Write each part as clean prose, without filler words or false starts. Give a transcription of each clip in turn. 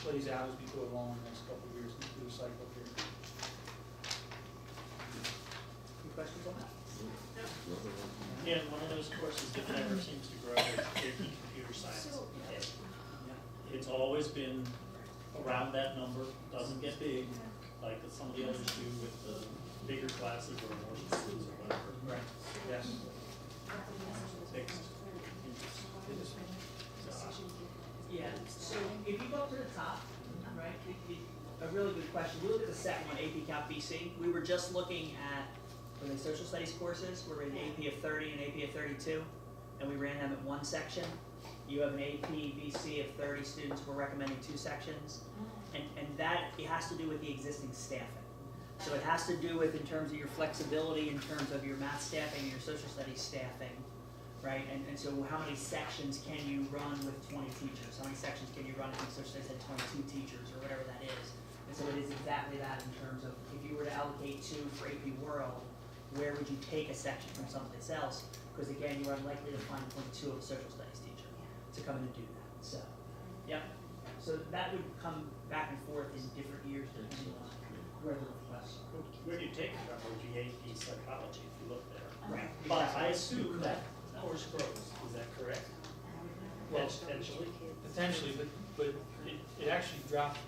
plays out as we go along the next couple of years through the cycle here. Any questions on that? Yeah, one of those courses that never seems to grow is AP Computer Science. It's always been around that number, doesn't get big, like some of the others do with the bigger classes or more students or whatever. Right. Yes. Fixed. Yeah, so if you go up to the top, right, a really good question. We look at the second one, AP Calc BC. We were just looking at, were they social studies courses? We're in AP of 30 and AP of 32, and we ran them in one section. You have an AP BC of 30 students. We're recommending 2 sections, and that it has to do with the existing staffing. So it has to do with in terms of your flexibility, in terms of your math staffing and your social studies staffing. Right, and so how many sections can you run with 20 teachers? How many sections can you run if social studies had 22 teachers or whatever that is? And so it is exactly that in terms of if you were to allocate 2 for AP World, where would you take a section from someplace else? Because again, you are unlikely to find 0.2 of a social studies teacher to come in and do that. So, yep. So that would come back and forth in different years depending on where the requests are. Where do you take it from would be AP Psychology if you look there. Right. But I assume that course grows, is that correct? Well, Potentially? Potentially, but it actually dropped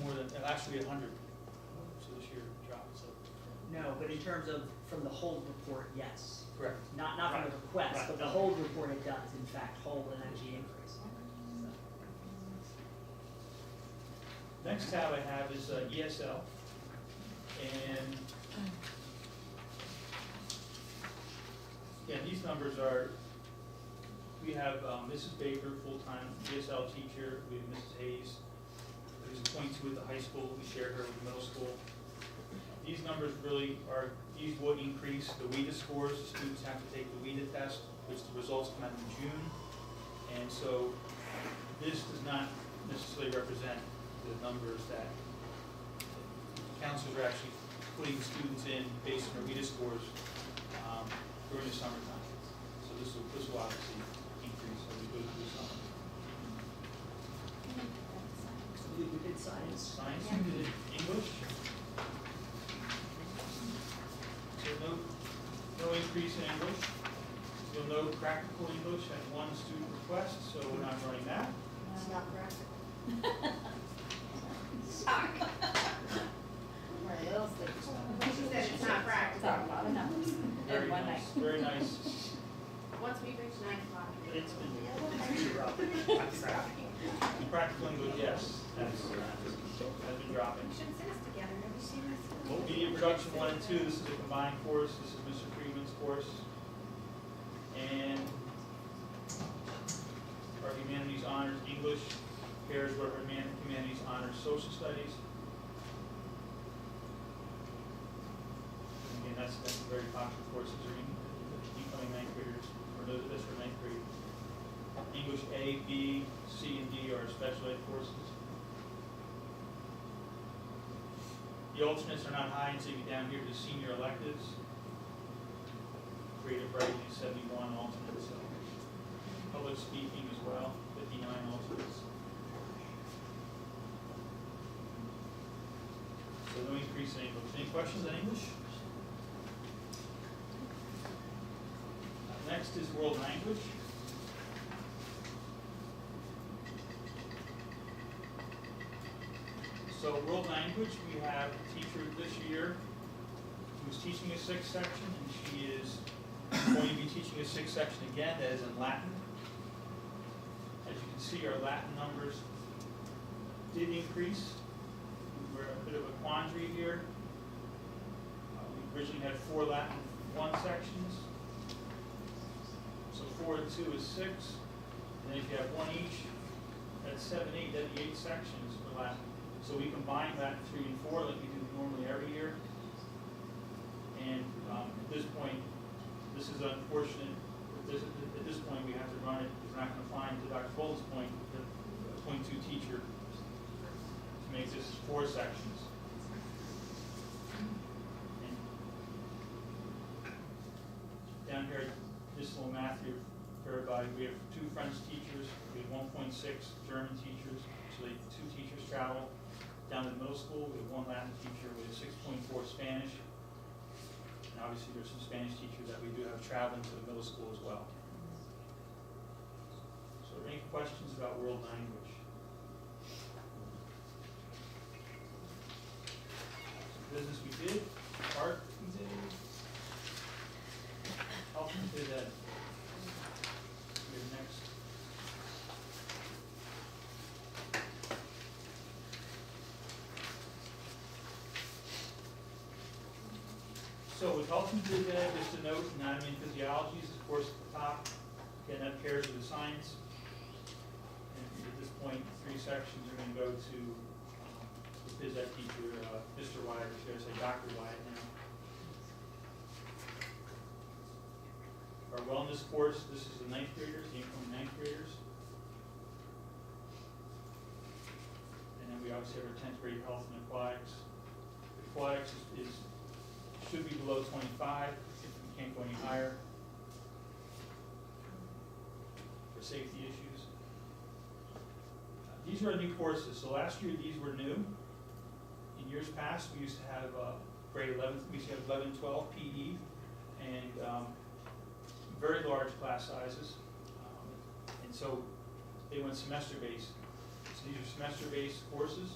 more than, actually 100. So this year it dropped, so. No, but in terms of from the hold report, yes. Correct. Not from the request, Right. but the hold report it does, in fact, hold and actually increase. Next tab I have is ESL. And yeah, these numbers are, we have Mrs. Baker, full-time ESL teacher, we have Mrs. Hayes, who's 22 at the high school, we share her with the middle school. These numbers really are, these will increase the WIDA scores, the students have to take the WIDA test, which the results come out in June. And so this does not necessarily represent the numbers that counselors are actually putting students in based on their WIDA scores during the summertime. So this will obviously increase as we go through the summer. We did science. Science, we did English. So no increase in English. You'll note practical English had 1 student request, so we're not running that. It's not practical. Sorry. Right, else they- She said it's not practical. Sorry, a lot of numbers Very in one nice, night. very nice. Once we reach 9 o'clock. It's been dropping. Practical English, yes, has been dropping. We should sit us together. Have you seen this? Media Production 1 and 2, this is a combined course, this is Mr. Friedman's course. And our Humanities Honors English pairs with our Humanities Honors Social Studies. And again, that's a very popular course. These are incoming 9th graders, or those of us for 9th grade. English A, B, C, and D are special ed courses. The alternates are not high until you get down here to senior electives. Creative writing is 71 alternates. Public speaking as well, 59 alternates. So no increase in English. Any questions on English? Next is world language. So world language, we have a teacher this year who's teaching a 6th section, and she is going to be teaching a 6th section again, that is in Latin. As you can see, our Latin numbers did increase. We're in a bit of a quandary here. We originally had 4 Latin 1 sections. So 4 and 2 is 6. And then if you have 1 each, that's 7, 8, that'd be 8 sections for Latin. So we combine that 3 and 4 like we do normally every year. And at this point, this is unfortunate. At this point, we have to run it. We're not going to find, to Dr. Bolton's point, a 0.2 teacher to make this 4 sections. And down here, this little math here for everybody. We have 2 French teachers, we have 1.6 German teachers, so 2 teachers travel down to the middle school. We have 1 Latin teacher, we have 6.4 Spanish. And obviously there's some Spanish teachers that we do have traveling to the middle school as well. So any questions about world language? Business we did, art we did, health and phys ed. You're next. So with health and phys ed, just to note, anatomy and physiology is of course at the top. Again, that pairs with the science. And at this point, 3 sections are going to go to the phys ed teacher, Mr. Wyatt, or should I say Dr. Wyatt now. Our wellness course, this is the 9th graders, the incoming 9th graders. And then we obviously have our 10th grade health and aquatics. Aquatics should be below 25, if we can't go any higher for safety issues. These are our new courses. So last year these were new. In years past, we used to have grade 11, we used to have 11, 12 PE, and very large class sizes. And so they went semester-based. So these are semester-based courses.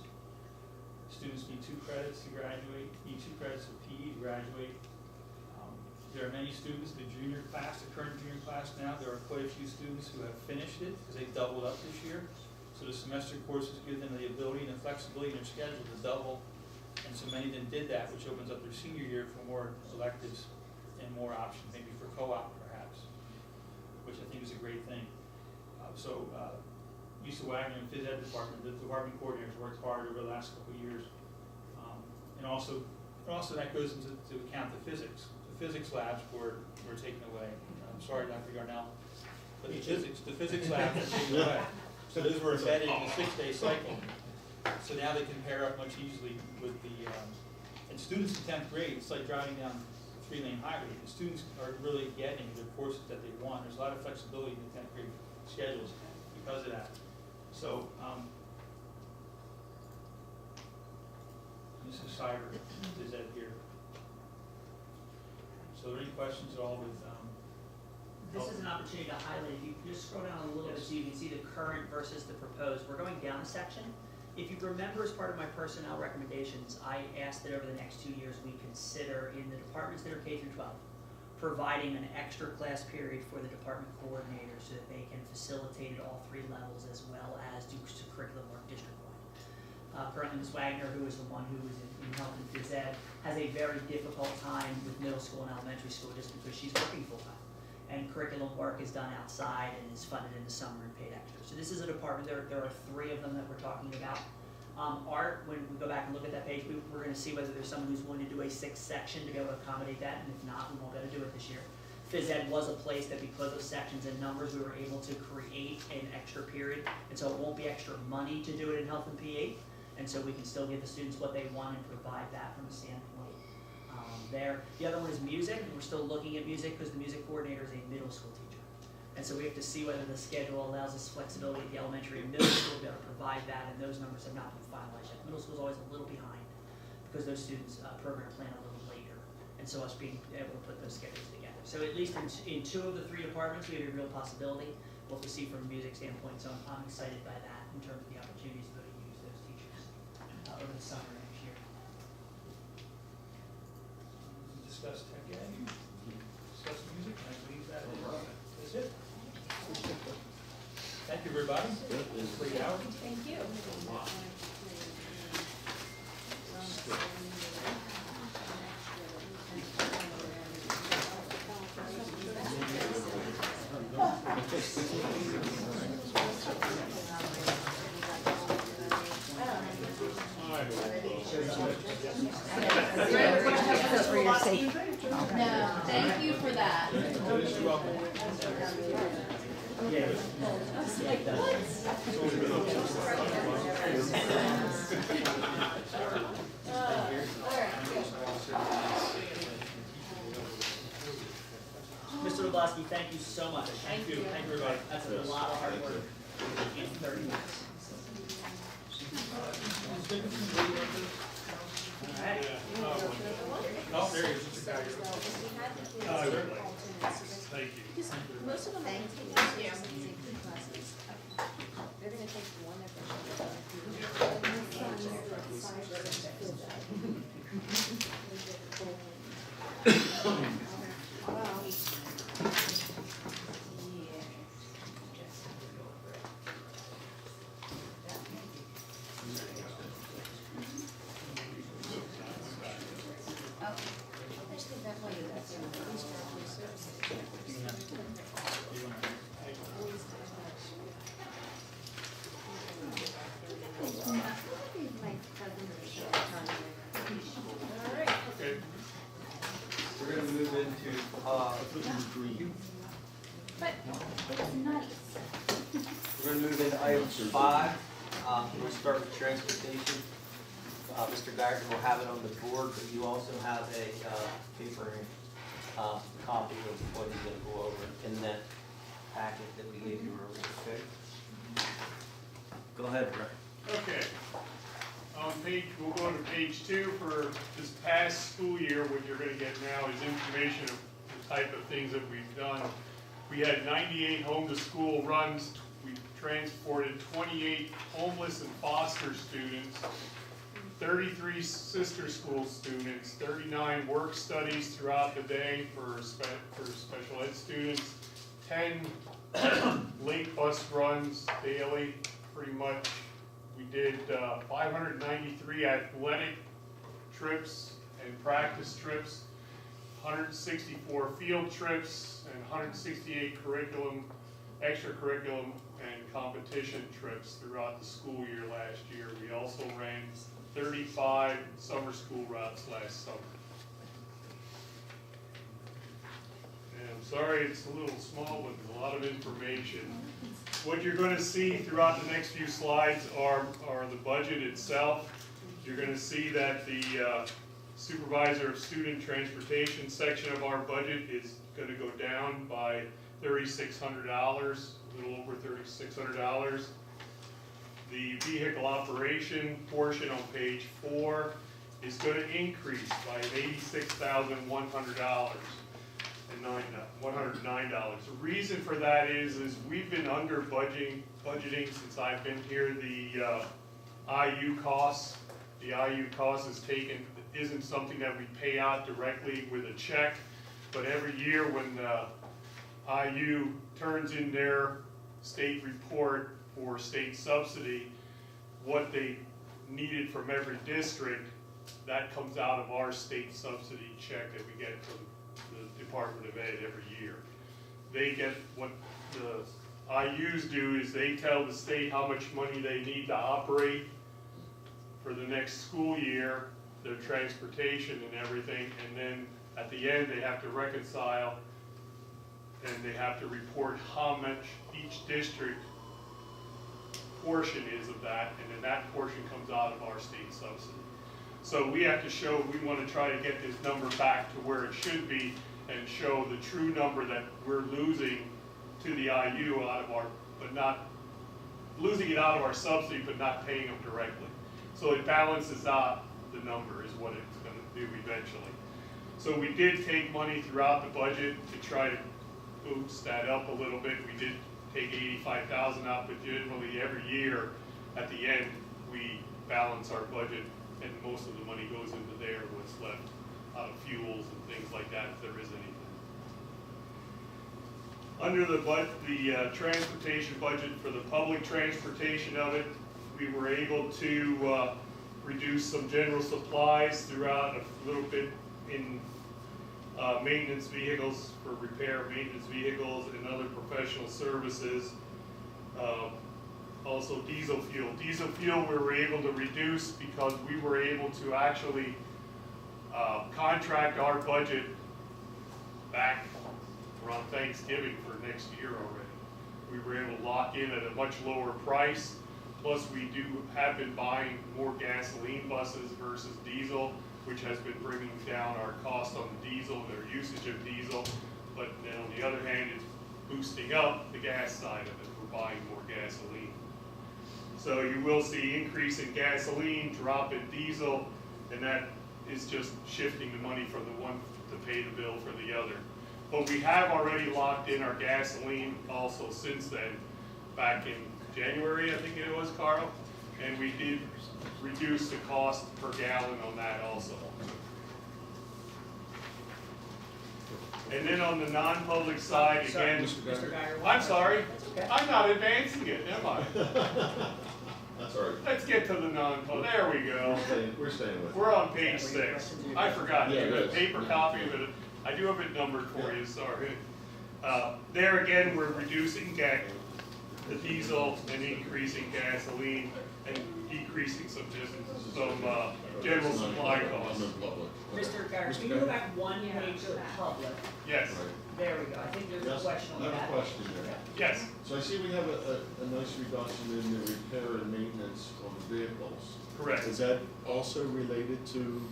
Students need 2 credits to graduate, need 2 credits of PE to graduate. There are many students, the junior class, the current junior class now, there are quite a few students who have finished it because they doubled up this year. So the semester courses give them the ability and the flexibility in their schedule to double. And so many of them did that, which opens up their senior year for more electives and more options, maybe for co-op perhaps, which I think is a great thing. Lisa Wagner in phys ed department, the department coordinators worked hard over the last couple of years. And also that goes into account the physics. The physics labs were taken away. I'm sorry, Dr. Yarnell, but the physics labs were taken away. So those were embedded in the 6-day cycle. So now they can pair up much easily with the, and students in 10th grade, it's like driving down a 3-lane highway. The students are really getting the courses that they want. There's a lot of flexibility in the 10th grade schedules because of that. So, this is cyber, is that here? So are there any questions at all with, This is an opportunity to highlight, if you just scroll down a little bit so you can see the current versus the proposed. We're going down a section. If you remember, as part of my personnel recommendations, I asked that over the next 2 years we consider in the departments that are K through 12, providing an extra class period for the department coordinators so that they can facilitate at all 3 levels as well as do curriculum work district-wide. Currently, Ms. Wagner, who is the one who is in health and phys ed, has a very difficult time with middle school and elementary school just because she's working full-time. And curriculum work is done outside and is funded in the summer and paid extra. So this is a department, there are 3 of them that we're talking about. Art, when we go back and look at that page, we're going to see whether there's someone who's willing to do a 6th section to be able to accommodate that, and if not, we won't be able to do it this year. Phys ed was a place that because of sections and numbers, we were able to create an extra period, and so it won't be extra money to do it in health and PE, and so we can still give the students what they want and provide that from a standpoint there. The other one is music, and we're still looking at music because the music coordinator is a middle school teacher. And so we have to see whether the schedule allows us flexibility at the elementary and middle school to be able to provide that, and those numbers have not been finalized yet. Middle school is always a little behind because those students program plan a little later, and so us being able to put those schedules together. So at least in 2 of the 3 departments, we have a real possibility. We'll have to see from a music standpoint, so I'm excited by that in terms of the opportunities to be able to use those teachers over the summer next year. discuss tech ed, discuss music, and I believe that is it. Thank you, everybody. It's 3 hours. Thank you. No, thank you for that. You're welcome. Mr. Lebowski, thank you so much. Thank you. Thank you a lot of hard work in 30 minutes. All right. Oh, there he is, Mr. Geiger. Thank you. Most of them are Thank taking you. safety classes. They're gonna take one of them. There's the that way, that's in the police department services. Okay. We're gonna move into, But it's nice. we're gonna move into item 5. We'll start with transportation. Mr. Geiger will have it on the board, but you also have a paper copy of what he's gonna go over in that packet that we gave you earlier, okay? Go ahead, Brett. Okay. We'll go to page 2 for this past school year. What you're gonna get now is information of the type of things that we've done. We had 98 home-to-school runs. We transported 28 homeless and foster students, 33 sister school students, 39 work studies throughout the day for special ed students, 10 late bus runs daily, pretty much. We did 593 athletic trips and practice trips, 164 field trips, and 168 extracurriculum and competition trips throughout the school year last year. We also ran 35 summer school routes last summer. And I'm sorry it's a little small, but there's a lot of information. What you're going to see throughout the next few slides are the budget itself. You're going to see that the supervisor of student transportation section of our budget is going to go down by $3,600, a little over $3,600. The vehicle operation portion on page 4 is going to increase by $86,100. $109. The reason for that is we've been under budgeting since I've been here. The IU costs, isn't something that we pay out directly with a check, but every year when IU turns in their state report for state subsidy, what they needed from every district, that comes out of our state subsidy check that we get from the Department of Ed every year. They get, what the IUs do is they tell the state how much money they need to operate for the next school year, their transportation and everything, and then at the end they have to reconcile and they have to report how much each district portion is of that, and then that portion comes out of our state subsidy. So we have to show, we want to try to get this number back to where it should be and show the true number that we're losing to the IU out of our, but not, losing it out of our subsidy but not paying them directly. So it balances out the number is what it's going to do eventually. So we did take money throughout the budget to try to boost that up a little bit. We did take 85,000 out, but generally every year at the end we balance our budget and most of the money goes into there, what's left out of fuels and things like that, if there is anything. Under the transportation budget for the public transportation of it, we were able to reduce some general supplies throughout a little bit in maintenance vehicles for repair maintenance vehicles and other professional services. Also diesel fuel. Diesel fuel we were able to reduce because we were able to actually contract our budget back around Thanksgiving for next year already. We were able to lock in at a much lower price. Plus we have been buying more gasoline buses versus diesel, which has been bringing down our cost on diesel, their usage of diesel. But then on the other hand, it's boosting up the gas side of it. We're buying more gasoline. So you will see increase in gasoline, drop in diesel, and that is just shifting the money from the one to pay the bill for the other. But we have already locked in our gasoline also since then, back in January, I think it was, Carl, and we did reduce the cost per gallon on that also. And then on the non-public side, again, Mr. Geiger. I'm sorry, That's okay. I'm not advancing it, am I? That's all right. Let's get to the non-public, there we go. We're staying with it. We're on page 6. I forgot, you Yeah, have it a is. paper copy of it. I do have it numbered for you, sorry. There again, we're reducing the diesel and increasing gasoline and decreasing some general supply costs. I'm in public. Mr. Geiger, Mr. can you go Geiger? back one page to the public? Yes, Right. There we go, I think there's a Yes, question on I that. have a question there. yes, So I see we have a nice reduction in the repair and maintenance on the vehicles. correct. Is that also related to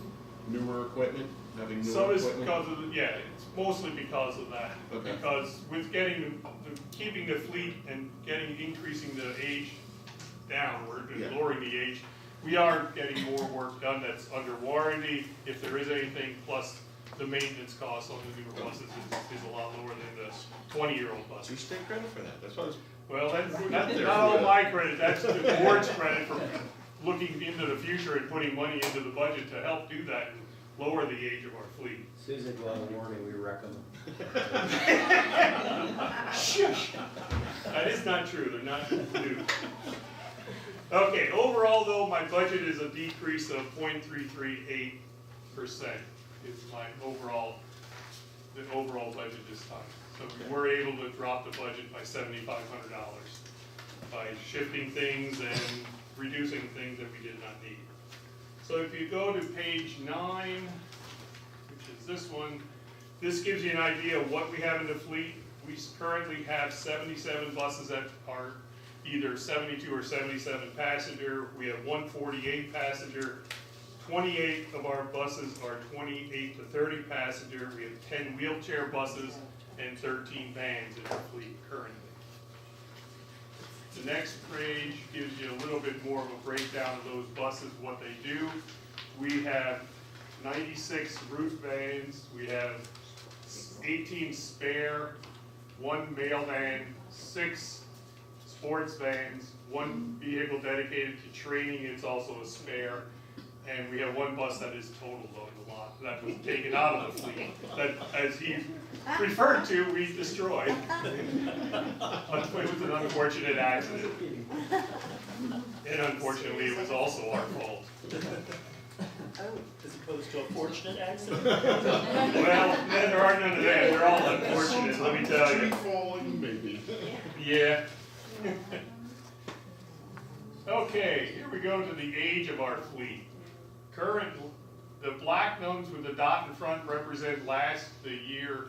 newer equipment, having Some newer is equipment? because of the, yeah, it's mostly because of that. Okay. Because with keeping the fleet and increasing the age downward and Yeah. lowering the age, we are getting more work done that's under warranty, if there is anything, plus the maintenance costs on the newer buses is a lot lower than the 20-year-old So you buses. take credit for that, that's what I was. Well, that's there not all for my credit, that's the board's credit for looking into the future and putting money into the budget to help do that and lower the age of our fleet. Susan, you have a warning, we recommend. Shush. That is not true, they're not new. Okay, overall though, my budget is a decrease of 0.338%. It's my overall budget this time. So we were able to drop the budget by $7,500 by shifting things and reducing things that we did not need. So if you go to page 9, which is this one, this gives you an idea of what we have in the fleet. We currently have 77 buses that are either 72 or 77 passenger. We have 148 passenger. 28 of our buses are 28 to 30 passenger. We have 10 wheelchair buses and 13 vans in our fleet currently. The next page gives you a little bit more of a breakdown of those buses, what they do. We have 96 route vans. We have 18 spare, 1 mail van, 6 sports vans, 1 vehicle dedicated to training, it's also a spare, and we have 1 bus that is totaled on the lot, that was taken out of the fleet, that, as he referred to, we destroyed. It was an unfortunate accident, and unfortunately, it was also our fault. As opposed to a fortunate accident. Well, there are none of that, they're all unfortunate, let me tell Tree you. falling, maybe. Yeah. Okay, here we go to the age of our fleet. The black numbers with the dot in front represent the year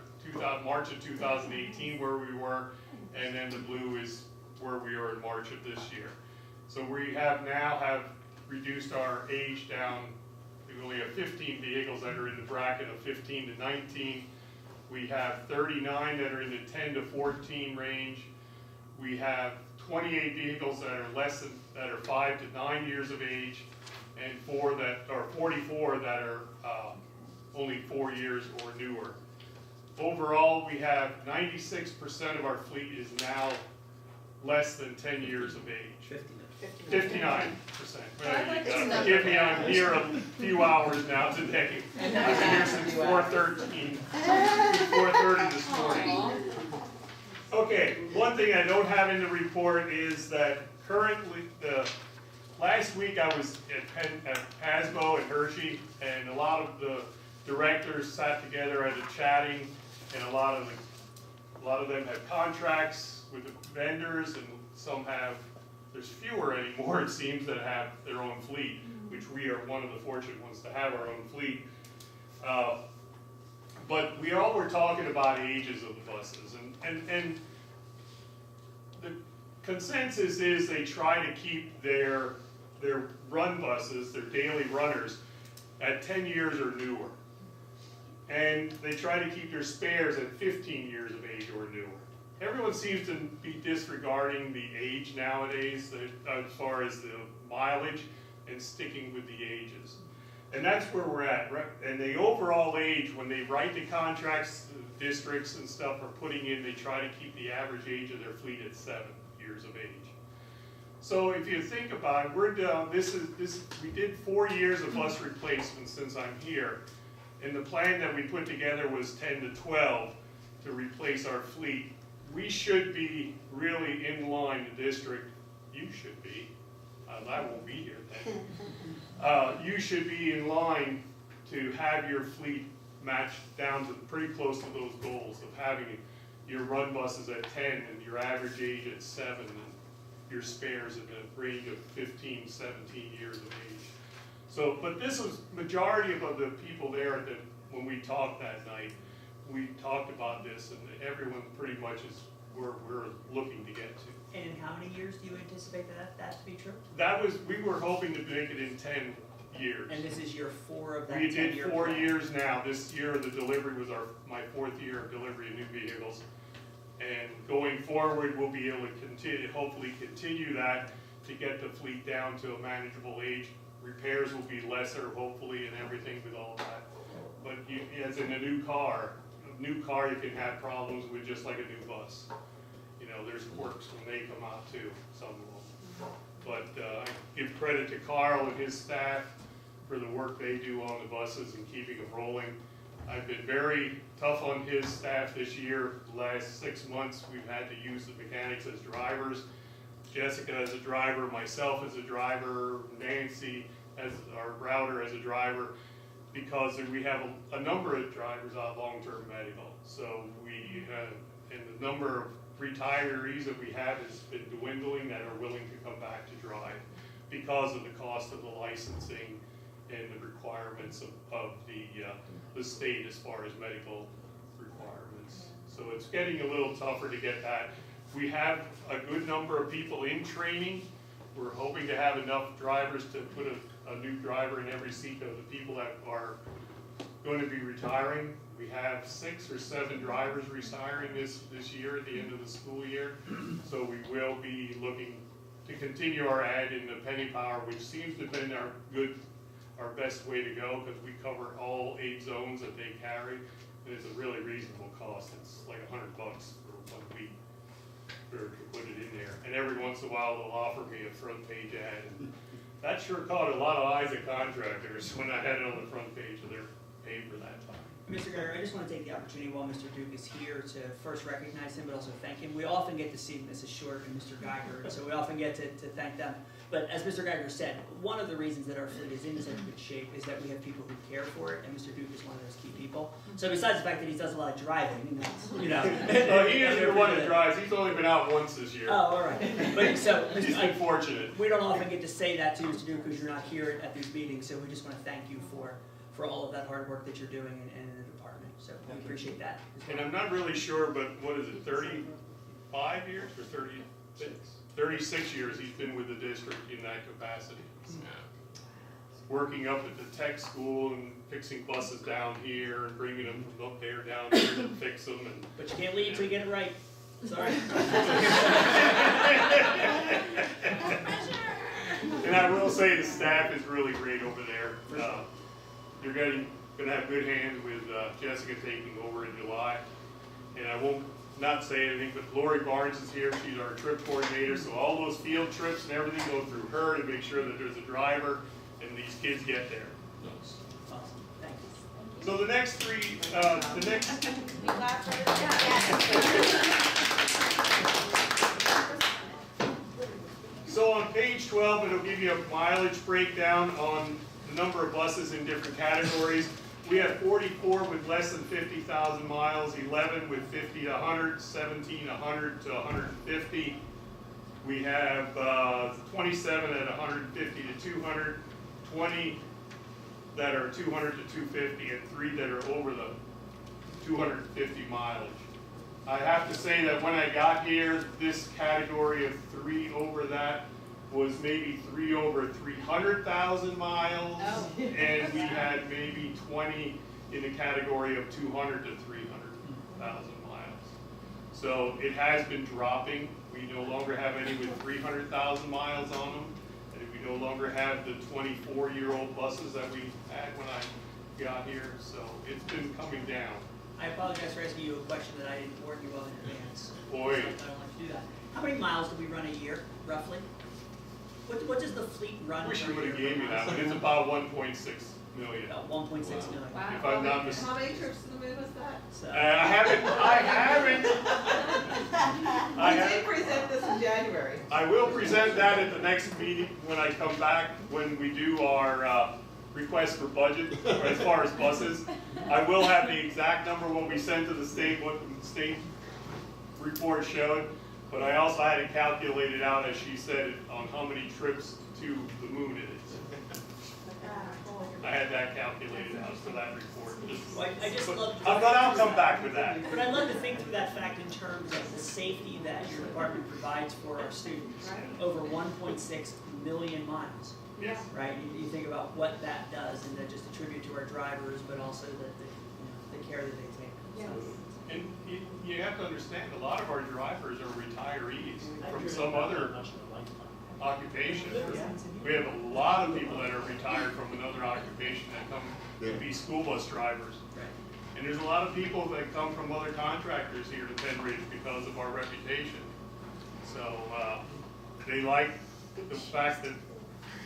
March of 2018 where we were, and then the blue is where we are in March of this year. So we have reduced our age down. We only have 15 vehicles that are in the bracket of 15 to 19. We have 39 that are in the 10 to 14 range. We have 28 vehicles that are 5 to 9 years of age, and 44 that are only 4 years or newer. Overall, we have 96% of our fleet is now less than 10 years of age. 59%. I'd like to know. Forgive me, I'm here a few hours now today. I've been here since 4:30 this morning. Okay, one thing I don't have in the report is that currently, last week I was at Pasmo and Hershey, and a lot of the directors sat together at a chatting, and a lot of them have contracts with the vendors, and some have. There's fewer anymore, it seems, that have their own fleet, which we are one of the fortunate ones to have our own fleet. But we all were talking about ages of the buses, and the consensus is they try to keep their run buses, their daily runners, at 10 years or newer. And they try to keep their spares at 15 years of age or newer. everyone seems to be disregarding the age nowadays as far as the mileage and sticking with the ages. And that's where we're at. And the overall age, when they write the contracts, the districts and stuff are putting in, they try to keep the average age of their fleet at 7 years of age. So if you think about it, we're down, we did 4 years of bus replacement since I'm here. And the plan that we put together was 10 to 12 to replace our fleet. We should be really in line, the district, you should be, I won't be here then. You should be in line to have your fleet matched down to pretty close to those goals of having your run buses at 10 and your average age at 7 and your spares in the range of 15, 17 years of age. So, but this was majority of the people there when we talked that night. We talked about this, and everyone pretty much is where we're looking to get to. And in how many years do you anticipate that to be true? We were hoping to make it in 10 years. And this is year 4 of that 10-year We did 4 plan? years now. This year, the delivery was my 4th year of delivery of new vehicles. And going forward, we'll be able to hopefully continue that to get the fleet down to a manageable age. Repairs will be lesser, hopefully, and everything with all that. But as in a new car you can have problems with just like a new bus. You know, there's quirks when they come out too, some of them. But I give credit to Carl and his staff for the work they do on the buses and keeping them rolling. I've been very tough on his staff this year. The last 6 months, we've had to use the mechanics as drivers. Jessica as a driver, myself as a driver, Nancy as our router as a driver, because we have a number of drivers on long-term medical. So and the number of retirees that we have has been dwindling that are willing to come back to drive because of the cost of the licensing and the requirements of the state as far as medical requirements. So it's getting a little tougher to get that. We have a good number of people in training. We're hoping to have enough drivers to put a new driver in every seat of the people that are going to be retiring. We have 6 or 7 drivers retiring this year at the end of the school year. So we will be looking to continue our ad in the penny power, which seems to have been our best way to go, because we cover all 8 zones that they carry, and it's a really reasonable cost. It's like $100 for 1 week to put it in there. And every once in a while they'll offer me a front page ad, and that sure caught a lot of eyes at contractors when I had it on the front page of their paper that time. Mr. Geiger, I just want to take the opportunity while Mr. Duke is here to first recognize him, but also thank him. We often get to see Mrs. Short and Mr. Geiger, and so we often get to thank them. But as Mr. Geiger said, one of the reasons that our fleet is in such good shape is that we have people who care for it, and Mr. Duke is one of those key people. So besides the fact that he does a lot of driving, you know. Well, he isn't the one that drives. He's only been out once this year. Oh, all right. But so, He's been fortunate. we don't often get to say that to Mr. Duke because you're not here at these meetings, so we just want to thank you for all of that hard work that you're doing in the department. So we appreciate that. And I'm not really sure, but what is it, 35 years or 36? 36 years he's been with the district in that capacity. Working up at the tech school and fixing buses down here and bringing them from up there down here to fix them. And But you can't leave until you get it right. Sorry. And I will say the staff is really great over there. You're going to have good hands with Jessica taking over in July. And I won't not say anything, but Lori Barnes is here. She's our trip coordinator. So all those field trips and everything go through her to make sure that there's a driver and these kids get there. Awesome. Thank you. So the next 3, the next. We clap for it? So on page 12, it'll give you a mileage breakdown on the number of buses in different categories. We have 44 with less than 50,000 miles, 11 with 50 to 100, 17 100 to 150. We have 27 at 150 to 200, 20 that are 200 to 250, and 3 that are over the 250 mileage. I have to say that when I got here, this category of 3 over that was maybe 3 over 300,000 miles, and we had maybe 20 in the category of 200 to 300,000 miles. So it has been dropping. We no longer have any with 300,000 miles on them. And we no longer have the 24-year-old buses that we had when I got here. So it's been coming down. I apologize for asking you a question that I didn't warn you of in advance. Boy. I don't want to do that. How many miles do we run a year, roughly? What does the fleet run? I wish per you would have year? gave me that, but it's about 1.6 million. About 1.6 million. Wow. If I'm not mis- How many trips to the moon was that? So, I haven't. I You haven't. did present this in January. I will present that at the next meeting when I come back, when we do our request for budget, as far as buses. I will have the exact number when we send to the state, what the state report showed, but I also had it calculated out, as she said, on how many trips to the moon it is. I had that calculated out for that report. Well, I just love. But I'll come back with that. But I'd love to think through that fact in terms of the safety that your department provides for our students. Over 1.6 million miles, Yes. right? You think about what that does, and that just a tribute to our drivers, but also the care that they take. Yes. And you have to understand, a lot of our drivers are retirees from some other occupation. We have a lot of people that are retired from another occupation that come to be school bus drivers. Right. And there's a lot of people that come from other contractors here to Penn Ridge because of our reputation. So they like the fact that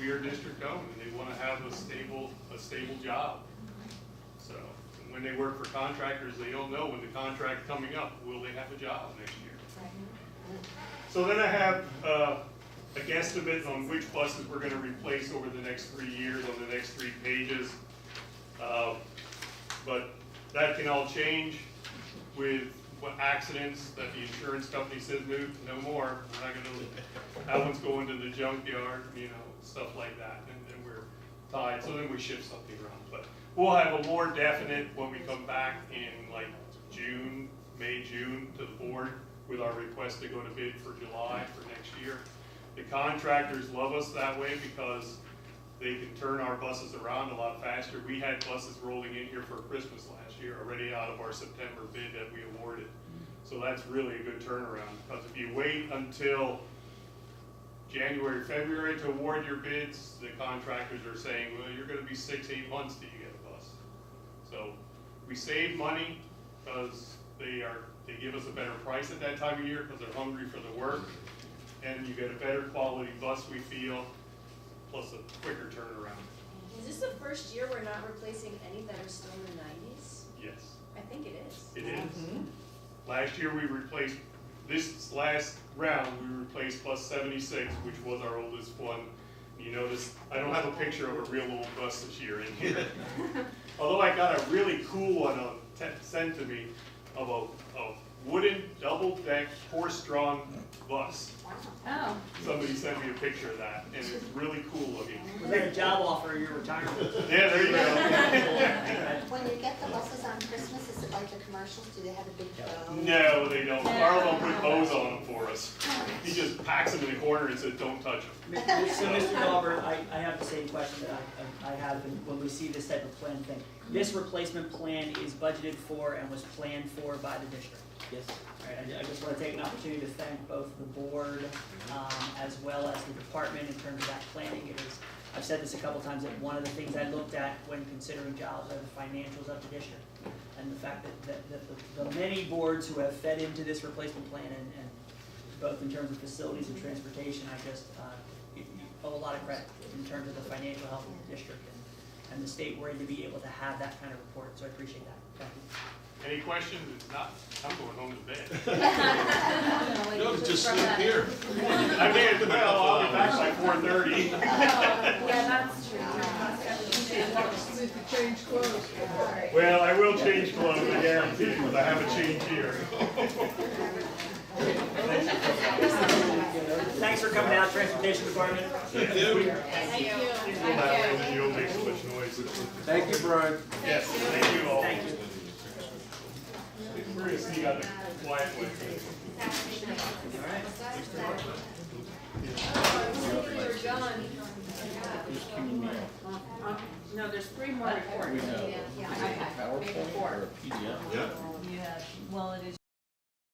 we are district owned and they want to have a stable job. So when they work for contractors, they don't know when the contract's coming up, will they have a job next year? So then I have a guesstimate on which buses we're going to replace over the next 3 years on the next 3 pages. But that can all change with what accidents that the insurance company says no more. We're not going to, that one's going to the junkyard, you know, stuff like that. And then we're tied, so then we shift something around. But we'll have a more definite when we come back in like June, May, June to the board with our request to go to bid for July for next year. The contractors love us that way because they can turn our buses around a lot faster. We had buses rolling in here for Christmas last year, already out of our September bid that we awarded. So that's really a good turnaround, because if you wait until January, February to award your bids, the contractors are saying, well, you're gonna be 6-8 months till you get a bus. So we save money because they give us a better price at that time of year because they're hungry for the work. And you get a better quality bus, we feel, plus a quicker turnaround. Is this the first year we're not replacing any that are still in the 90s? Yes, I think it is. it is. Last year we replaced, this last round, we replaced bus 76, which was our oldest one. You notice, I don't have a picture of a real old bus this year in here. Although I got a really cool one sent to me of a wooden double-deck horse-drawn bus. Oh. Somebody sent me a picture of that, and it's really cool looking. Was that a job offer in your retirement? Yeah, there you go. When you get the buses on Christmas, is it like the commercials? Do they have a big bow? No, they don't. Carl don't put bows on them for us. He just packs them in the corner and says, don't touch them. So, Mr. Dauber, I have the same question that I have when we see this type of plan thing. This replacement plan is budgeted for and was planned for by the district. Yes. All right, I just want to take an opportunity to thank both the board as well as the department in terms of that planning. It is, I've said this a couple times, that one of the things I looked at when considering jobs are the financials of the district. And the fact that the many boards who have fed into this replacement plan and both in terms of facilities and transportation, I just you owe a lot of credit in terms of the financial health of the district and the state worthy to be able to have that kind of report. So I appreciate that. Thank you. Any questions? If not, I'm going home to bed. No, just sleep here. I mean, well, I'll be back by 4:30. Yeah, that's true. Change clothes. Well, I will change clothes, I guarantee you, because I have a change here. Thanks for coming out, Transportation Department. Thank you. You'll make so much noise. Thank you, Brian. Yes, thank you all. Thank you. We're going to sneak out the quiet way. No, there's 3 more reports. PowerPoint or a PDF? Yeah, well, it is